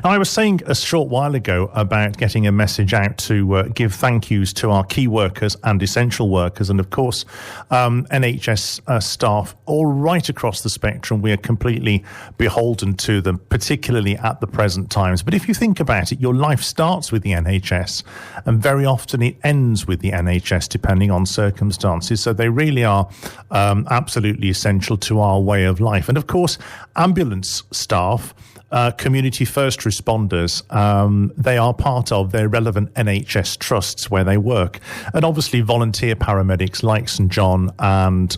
Now, I was saying a short while ago about getting a message out to give thank yous to our key workers and essential workers, and of course NHS staff all right across the spectrum. We are completely beholden to them, particularly at the present times. But if you think about it, your life starts with the NHS and very often it ends with the NHS depending on circumstances. So they really are absolutely essential to our way of life. And of course, ambulance staff, community first responders, they are part of their relevant NHS trusts where they work. And obviously volunteer paramedics like St John and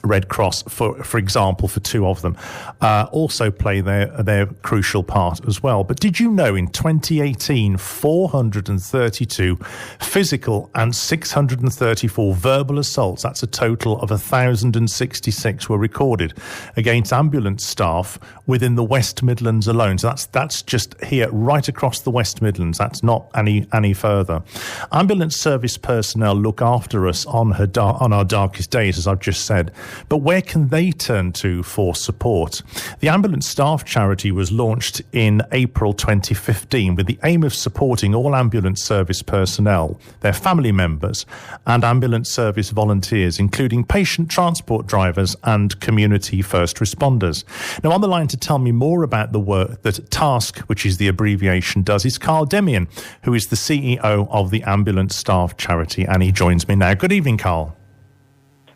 Red Cross, for example, for two of them, also play their crucial part as well. But did you know in 2018, 432 physical and 634 verbal assaults, that's a total of 1,066, were recorded against ambulance staff within the West Midlands alone. So that's just here right across the West Midlands. That's not any further. Ambulance service personnel look after us on our darkest days, as I've just said. But where can they turn to for support? The Ambulance Staff Charity was launched in April 2015 with the aim of supporting all ambulance service personnel, their family members, and ambulance service volunteers, including patient transport drivers and community first responders. Now, on the line to tell me more about the work that TASC, which is the abbreviation, does is Karl Demian, who is the CEO of the Ambulance Staff Charity, and he joins me now. Good evening, Karl.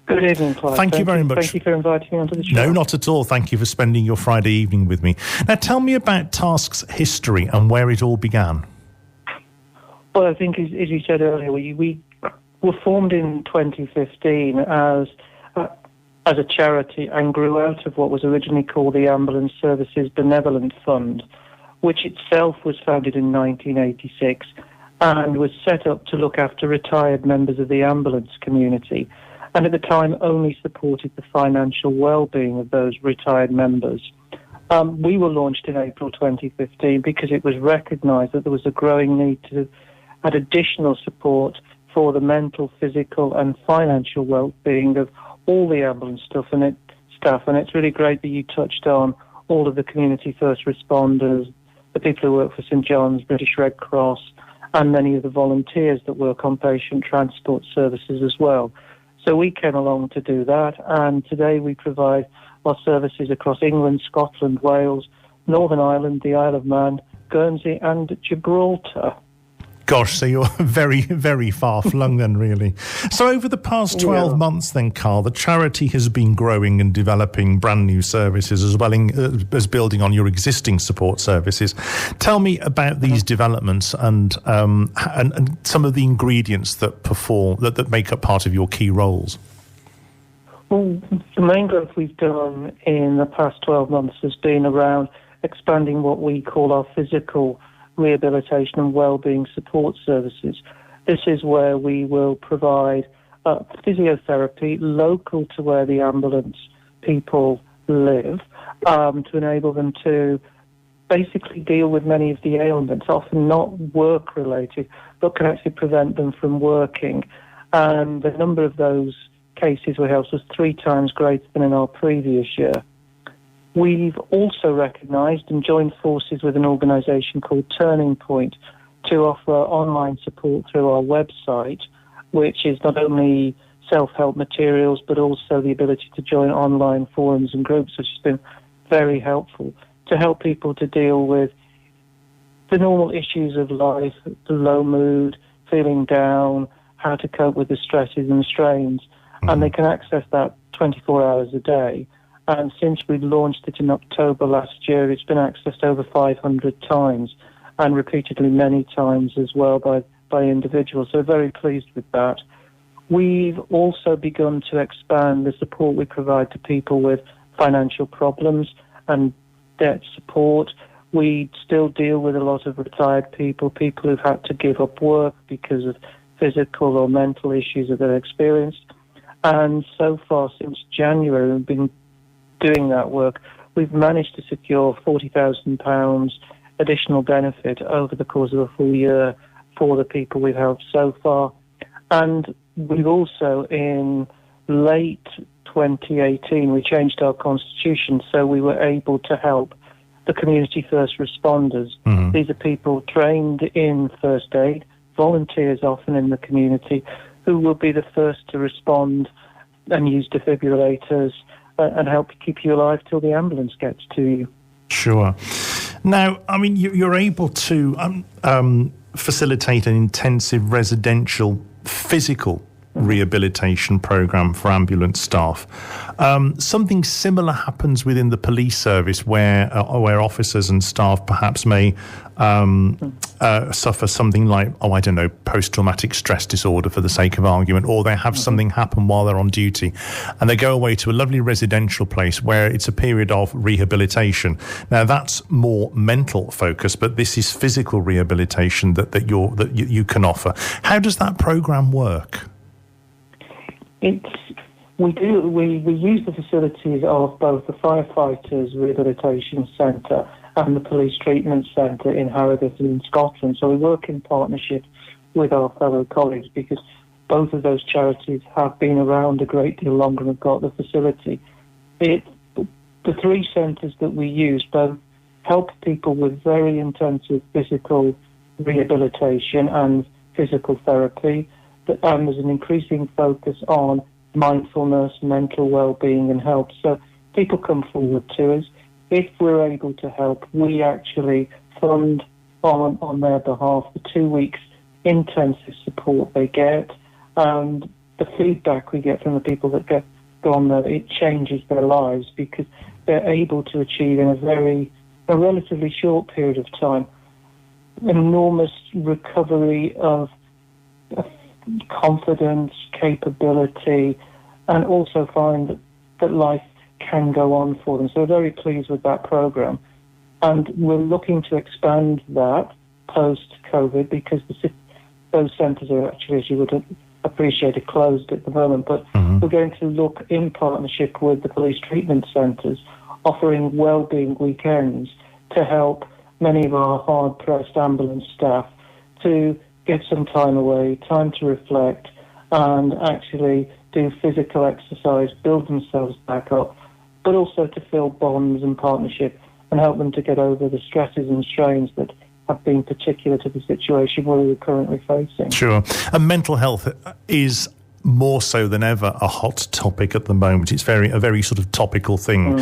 Good evening, Clive. Thank you very much. Thank you for inviting me onto the show. No, not at all. Thank you for spending your Friday evening with me. Now, tell me about TASC's history and where it all began. Well, I think, as you said earlier, we were formed in 2015 as a charity and grew out of what was originally called the Ambulance Services Benevolent Fund, which itself was founded in 1986 and was set up to look after retired members of the ambulance community, and at the time only supported the financial well-being of those retired members. We were launched in April 2015 because it was recognised that there was a growing need to add additional support for the mental, physical and financial well-being of all the ambulance staff, and it's really great that you touched on all of the community first responders, the people who work for St John's, British Red Cross, and many of the volunteers that work on patient transport services as well. So we came along to do that, and today we provide our services across England, Scotland, Wales, Northern Ireland, the Isle of Man, Guernsey and Gibraltar. Gosh, so you're very, very far flung then, really. So over the past 12 months then, Karl, the charity has been growing and developing brand new services as well as building on your existing support services. Tell me about these developments and some of the ingredients that make up part of your key roles. Well, the main growth we've done in the past 12 months has been around expanding what we call our physical rehabilitation and wellbeing support services. This is where we will provide physiotherapy local to where the ambulance people live, to enable them to basically deal with many of the ailments, often not work-related, but can actually prevent them from working. And the number of those cases we helped was 3 times greater than in our previous year. We've also recognised and joined forces with an organisation called Turning Point to offer online support through our website, which is not only self-help materials but also the ability to join online forums and groups, which has been very helpful to help people to deal with the normal issues of life, the low mood, feeling down, how to cope with the stresses and strains. Mm-hmm. And they can access that 24 hours a day. And since we launched it in October last year, it's been accessed over 500 times and repeatedly many times as well by individuals. So very pleased with that. We've also begun to expand the support we provide to people with financial problems and debt support. We still deal with a lot of retired people who've had to give up work because of physical or mental issues that they've experienced. And so far, since January, we've been doing that work. We've managed to secure £40,000 additional benefit over the course of a full year for the people we've helped so far. And we've also, in late 2018, we changed our constitution so we were able to help the community first responders. Mm-hmm. These are people trained in first aid, volunteers often in the community, who will be the first to respond and use defibrillators and help keep you alive till the ambulance gets to you. Sure. Now, I mean, you're able to facilitate an intensive residential physical rehabilitation program for ambulance staff. Something similar happens within the police service where officers and staff perhaps may suffer something like, post-traumatic stress disorder for the sake of argument, or they have something happen while they're on duty and they go away to a lovely residential place where it's a period of rehabilitation. Now, that's more mental focus, but this is physical rehabilitation that you can offer. How does that program work? We use the facilities of both the Firefighters Rehabilitation Centre and the Police Treatment Centre in Harrogate in Scotland. So we work in partnership with our fellow colleagues because both of those charities have been around a great deal longer and have got the facility. The three centres that we use both help people with very intensive physical rehabilitation and physical therapy. And there's an increasing focus on mindfulness, mental well-being and health. So people come forward to us. If we're able to help, we actually fund on their behalf the 2 weeks intensive support they get. And the feedback we get from the people that go on there, it changes their lives because they're able to achieve in a relatively short period of time enormous recovery of confidence, capability, and also find that life can go on for them. So we're very pleased with that program. And we're looking to expand that post-COVID because those centres are actually, as you would appreciate, are closed at the moment. But we're going to look in partnership with the police treatment centres, offering wellbeing weekends to help many of our hard-pressed ambulance staff to get some time away, time to reflect, and actually do physical exercise, build themselves back up, but also to build bonds and partnership and help them to get over the stresses and strains that have been particular to the situation we're currently facing. Sure. And mental health is more so than ever a hot topic at the moment. It's a very sort of topical thing.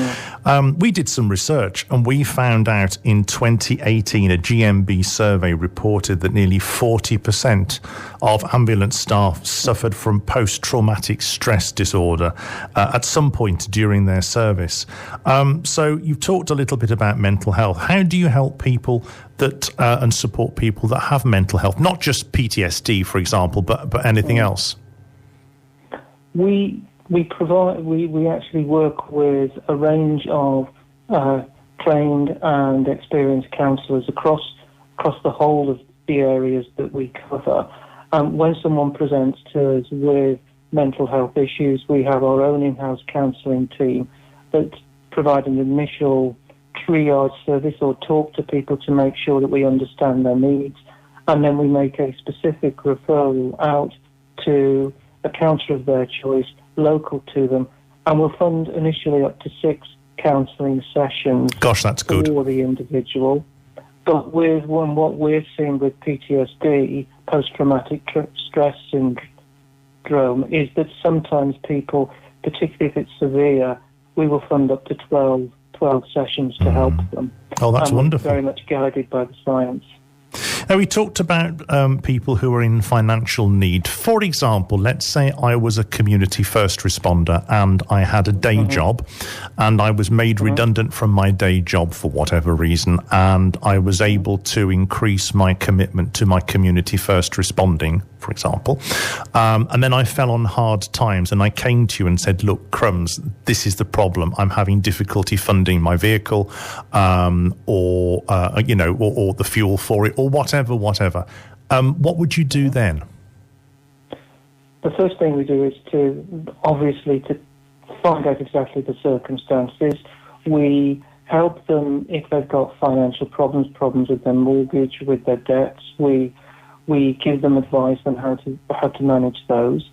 We did some research and we found out in 2018 a GMB survey reported that nearly 40% of ambulance staff suffered from post-traumatic stress disorder at some point during their service. So you've talked a little bit about mental health. How do you help people that and support people that have mental health, not just PTSD, for example, but anything else? We actually work with a range of trained and experienced counsellors across the whole of the areas that we cover. When someone presents to us with mental health issues, we have our own in-house counselling team that provide an initial triage service or talk to people to make sure that we understand their needs, and then we make a specific referral out to a counsellor of their choice, local to them, and we'll fund initially up to 6 counselling sessions. Gosh, that's good. For the individual. But with what we're seeing with PTSD, post-traumatic stress syndrome, is that sometimes people, particularly if it's severe, we will fund up to 12 sessions to help them. Oh, that's wonderful. Very much guided by the science. Now, we talked about people who are in financial need. For example, let's say I was a community first responder and I had a day job and I was made redundant from my day job for whatever reason, and I was able to increase my commitment to my community first responding, for example. And then I fell on hard times and I came to you and said, look, Crumbs, this is the problem. I'm having difficulty funding my vehicle or the fuel for it or whatever. What would you do then? The first thing we do is to find out exactly the circumstances. We help them if they've got financial problems with their mortgage, with their debts. We give them advice on how to manage those.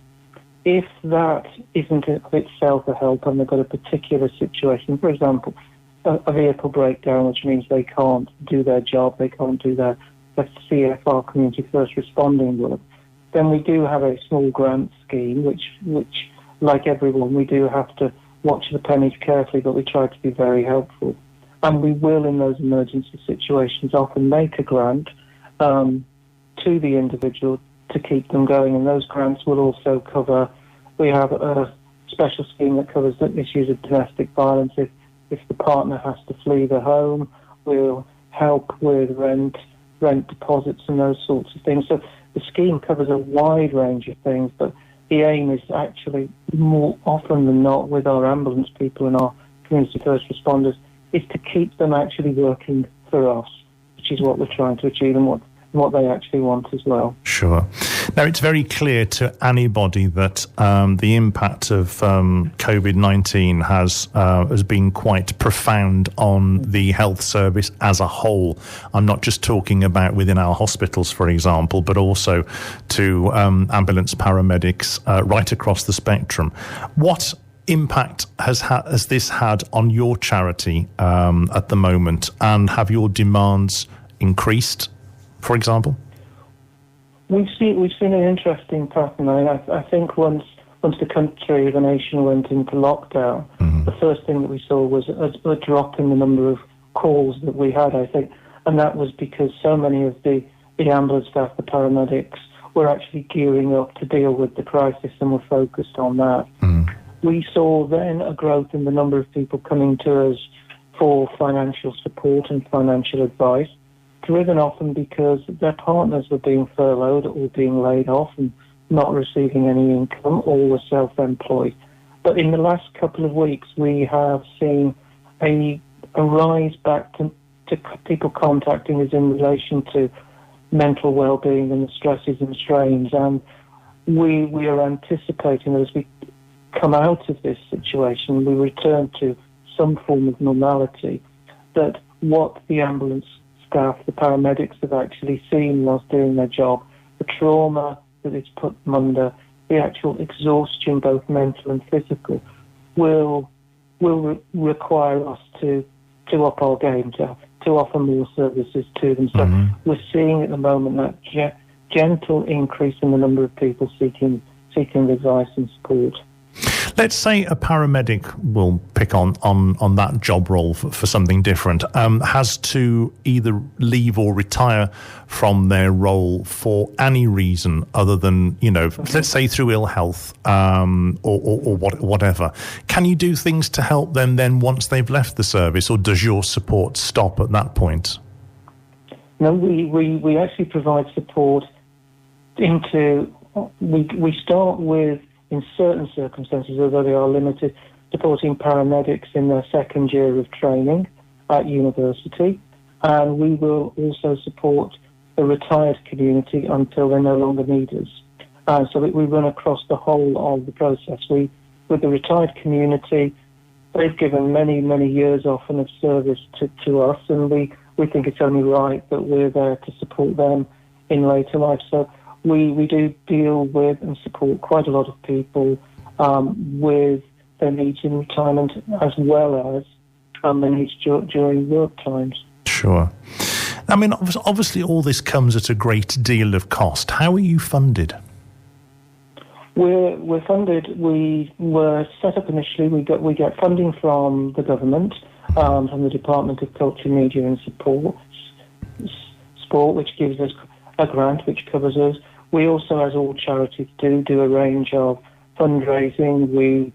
If that isn't of itself a help and they've got a particular situation, for example, a vehicle breakdown, which means they can't do their job, they can't do their CFR, community first responding work, then we do have a small grant scheme, which like everyone, we do have to watch the pennies carefully, but we try to be very helpful. And we will, in those emergency situations, often make a grant to the individual to keep them going. And those grants will also cover, we have a special scheme that covers the issues of domestic violence. If the partner has to flee the home, we'll help with rent deposits and those sorts of things. So the scheme covers a wide range of things, but the aim is actually, more often than not, with our ambulance people and our community first responders, is to keep them actually working for us, which is what we're trying to achieve and what they actually want as well. Sure. Now, it's very clear to anybody that the impact of COVID-19 has been quite profound on the health service as a whole. I'm not just talking about within our hospitals, for example, but also to ambulance paramedics right across the spectrum. What impact has this had on your charity at the moment, and have your demands increased, for example? We've seen an interesting pattern. I think once the country, the nation, went into lockdown, the first thing that we saw was a drop in the number of calls that we had, I think, and that was because so many of the ambulance staff, the paramedics, were actually gearing up to deal with the crisis and were focused on that. We saw then a growth in the number of people coming to us for financial support and financial advice, driven often because their partners were being furloughed or being laid off and not receiving any income, or were self-employed. But in the last couple of weeks, we have seen a rise back to people contacting us in relation to mental well-being and the stresses and strains. And we are anticipating that as we come out of this situation, we return to some form of normality, that what the ambulance staff, the paramedics, have actually seen whilst doing their job, the trauma that it's put them under, the actual exhaustion, both mental and physical, will require us to up our game, to offer more services to them. So we're seeing at the moment that gentle increase in the number of people seeking advice and support. Let's say a paramedic, will pick on that job role for something different, has to either leave or retire from their role for any reason other than, let's say through ill health or whatever. Can you do things to help them then once they've left the service, or does your support stop at that point? No, we actually provide support we start with, in certain circumstances, although they are limited, supporting paramedics in their second year of training at university. And we will also support the retired community until they no longer need us. So we run across the whole of the process. With the retired community, they've given many, many years often of service to us, and we think it's only right that we're there to support them in later life. So we do deal with and support quite a lot of people with their needs in retirement, as well as their needs during work times. Sure. I mean, obviously all this comes at a great deal of cost. How are you funded? We're funded. We were set up initially. We get funding from the government, from the Department of Culture, Media and Sport, which gives us a grant which covers us. We also, as all charities do a range of fundraising. We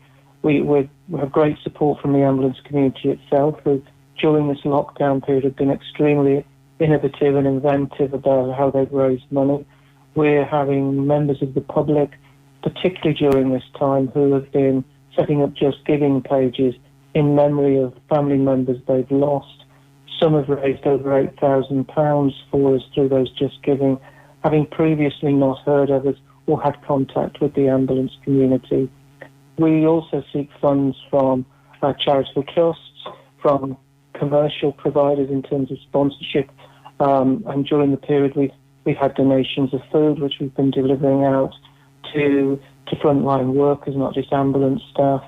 have great support from the ambulance community itself, who during this lockdown period have been extremely innovative and inventive about how they've raised money. We're having members of the public, particularly during this time, who have been setting up Just Giving pages in memory of family members they've lost. Some have raised over £8,000 for us through those Just Giving, having previously not heard of us or had contact with the ambulance community. We also seek funds from charitable trusts, from commercial providers in terms of sponsorship, and during the period we've had donations of food, which we've been delivering out to frontline workers, not just ambulance staff.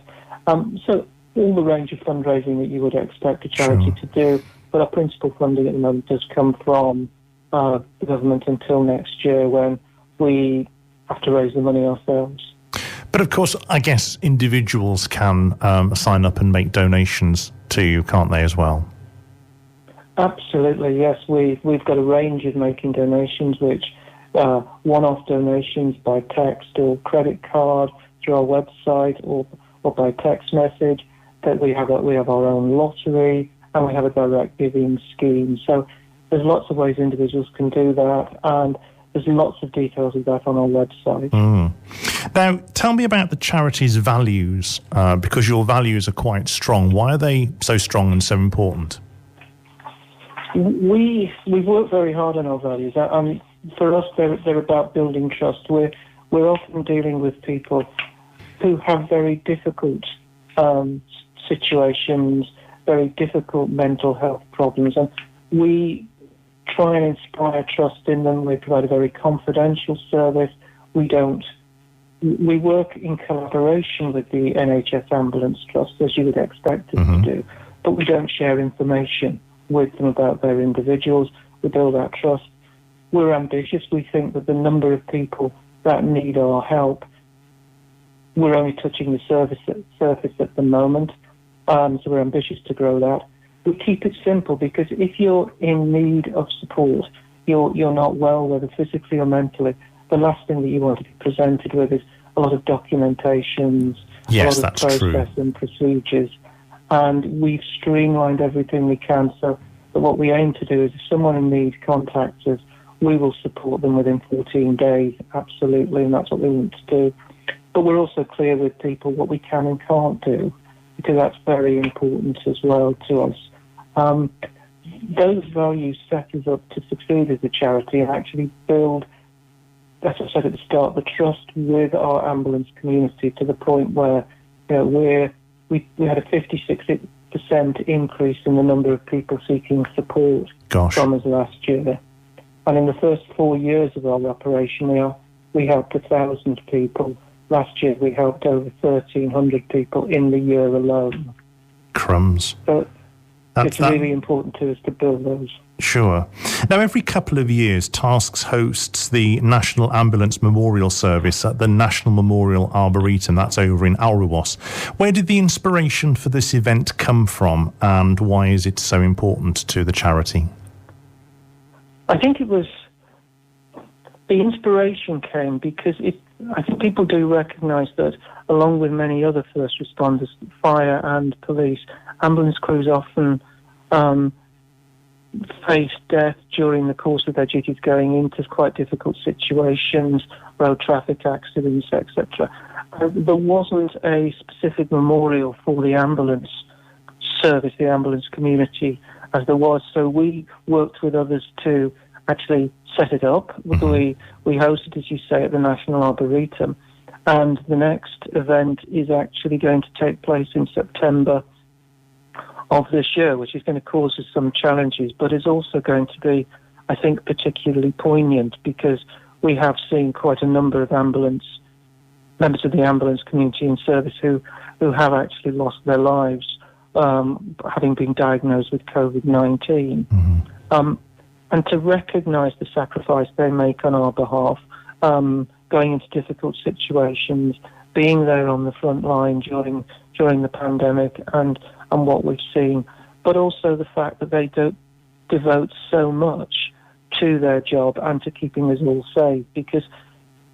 So all the range of fundraising that you would expect a charity to do, but our principal funding at the moment does come from the government until next year, when we have to raise the money ourselves. But of course, I guess individuals can sign up and make donations to you, can't they, as well? Absolutely, yes. We've got a range of making donations, which one-off donations by text or credit card through our website or by text message. That we have our own lottery, and we have a direct giving scheme. So there's lots of ways individuals can do that, and there's lots of details of that on our website. Now, tell me about the charity's values, because your values are quite strong. Why are they so strong and so important? We've worked very hard on our values. For us, they're about building trust. We're often dealing with people who have very difficult situations, very difficult mental health problems, and we try and inspire trust in them. We provide a very confidential service. We work in collaboration with the NHS Ambulance Trust, as you would expect us to do, but we don't share information with them about their individuals. We build that trust. We're ambitious. We think that the number of people that need our help, we're only touching the surface at the moment, so we're ambitious to grow that. We keep it simple, because if you're in need of support, you're not well, whether physically or mentally, the last thing that you want to be presented with is a lot of documentations, a lot of process and procedures. And we've streamlined everything we can, so that what we aim to do is if someone in need contacts us, we will support them within 14 days, absolutely, and that's what we want to do. But we're also clear with people what we can and can't do, because that's very important as well to us. Those values set us up to succeed as a charity and actually build, as I said at the start, the trust with our ambulance community, to the point where we had a 56% increase in the number of people seeking support from us last year. And in the first 4 years of our operation, we helped 1,000 people. Last year, we helped over 1,300 people in the year alone. Crumbs. So it's really important to us to build those. Sure. Now, every couple of years, TASC hosts the National Ambulance Memorial Service at the National Memorial Arboretum. That's over in Alrewas. Where did the inspiration for this event come from, and why is it so important to the charity? I think the inspiration came because I think people do recognise that, along with many other first responders, fire and police, ambulance crews often face death during the course of their duties, going into quite difficult situations, road traffic accidents, etc. There wasn't a specific memorial for the ambulance service, the ambulance community, as there was. So we worked with others to actually set it up. We hosted, as you say, at the National Arboretum, and the next event is actually going to take place in September of this year, which is going to cause us some challenges, but is also going to be, I think, particularly poignant, because we have seen quite a number of members of the ambulance community in service who have actually lost their lives, having been diagnosed with COVID-19. And to recognise the sacrifice they make on our behalf, going into difficult situations, being there on the front line during the pandemic and what we've seen, but also the fact that they devote so much to their job and to keeping us all safe. Because,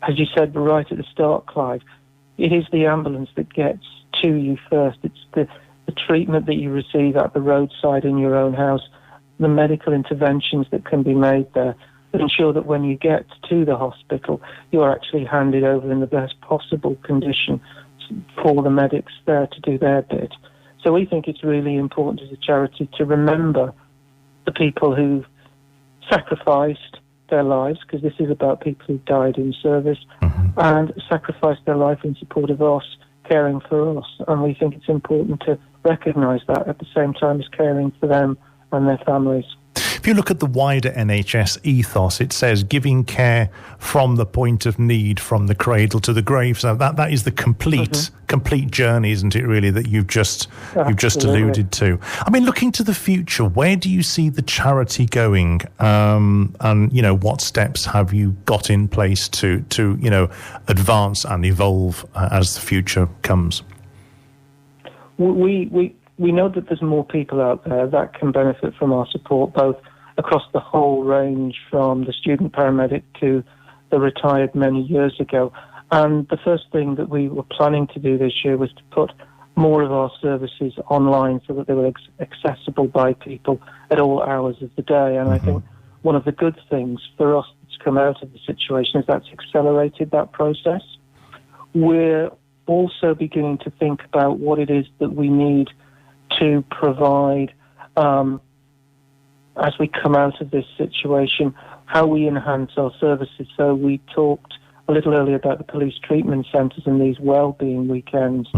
as you said right at the start, Clive, it is the ambulance that gets to you first. It's the treatment that you receive at the roadside in your own house, the medical interventions that can be made there, that ensure that when you get to the hospital, you're actually handed over in the best possible condition for the medics there to do their bit. So we think it's really important as a charity to remember the people who've sacrificed their lives, because this is about people who died in service, and sacrificed their life in support of us, caring for us. And we think it's important to recognise that at the same time as caring for them and their families. you look at the wider NHS ethos, it says giving care from the point of need, from the cradle to the grave. So that is the complete journey, isn't it? Really, that you've just alluded to. I mean, looking to the future, where do you see the charity going? And what steps have you got in place to advance and evolve as the future comes? We know that there's more people out there that can benefit from our support, both across the whole range, from the student paramedic to the retired many years ago. And the first thing that we were planning to do this year was to put more of our services online so that they were accessible by people at all hours of the day. And I think one of the good things for us that's come out of the situation is that's accelerated that process. We're also beginning to think about what it is that we need to provide as we come out of this situation, how we enhance our services. So we talked a little earlier about the police treatment centres and these wellbeing weekends.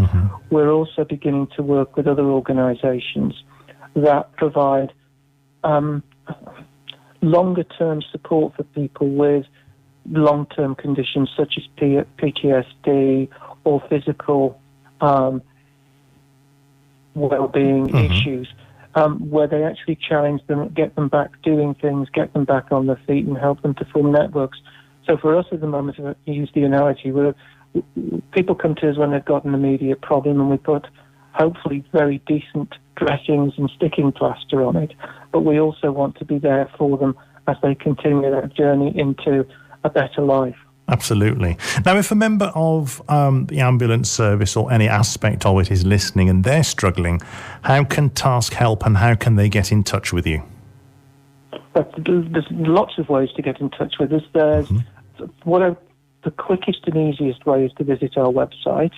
We're also beginning to work with other organisations that provide longer-term support for people with long-term conditions such as PTSD or physical well-being issues, where they actually challenge them, get them back doing things, get them back on their feet and help them to form networks. So for us at the moment, to use the analogy, people come to us when they've got an immediate problem and we put hopefully very decent dressings and sticking plaster on it, but we also want to be there for them as they continue that journey into a better life. Absolutely. Now, if a member of the ambulance service or any aspect of it is listening and they're struggling, how can TASC help and how can they get in touch with you? There's lots of ways to get in touch with us. There's the quickest and easiest way is to visit our website.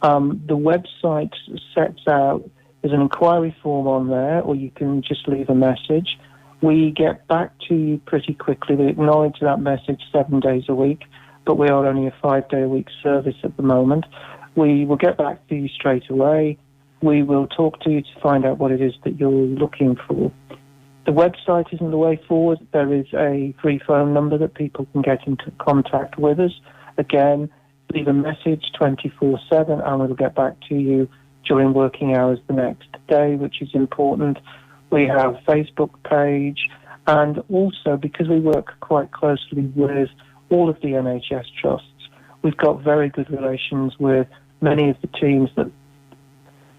The website sets out, there's an inquiry form on there, or you can just leave a message. We get back to you pretty quickly. We acknowledge that message 7 days a week, but we are only a 5-day-a-week service at the moment. We will get back to you straight away. We will talk to you to find out what it is that you're looking for. The website isn't the way forward. There is a free phone number that people can get into contact with us. Again, leave a message 24/7 and we'll get back to you during working hours the next day, which is important. We have a Facebook page, and also because we work quite closely with all of the NHS trusts, we've got very good relations with many of the teams,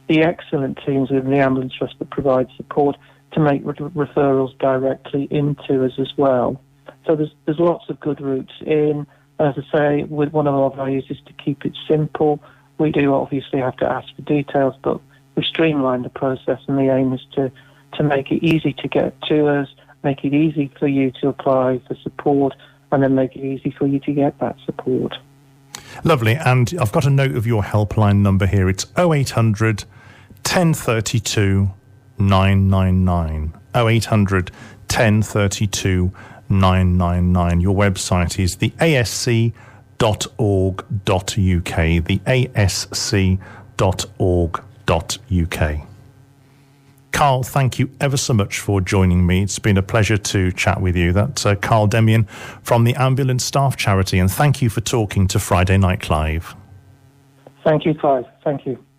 the excellent teams within the ambulance trust that provide support to make referrals directly into us as well. So there's lots of good routes in. As I say, with one of our values is to keep it simple. We do obviously have to ask for details, but we streamline the process, and the aim is to make it easy to get to us, make it easy for you to apply for support, and then make it easy for you to get that support. Lovely. And I've got a note of your helpline number here. It's 0800 1032 999. 0800 1032 999. Your website is the asc.org.uk. The asc.org.uk. Karl, thank you ever so much for joining me. It's been a pleasure to chat with you. That's Karl Demian from the Ambulance Staff Charity, and thank you for talking to Friday Night Live. Thank you, Clive. Thank you.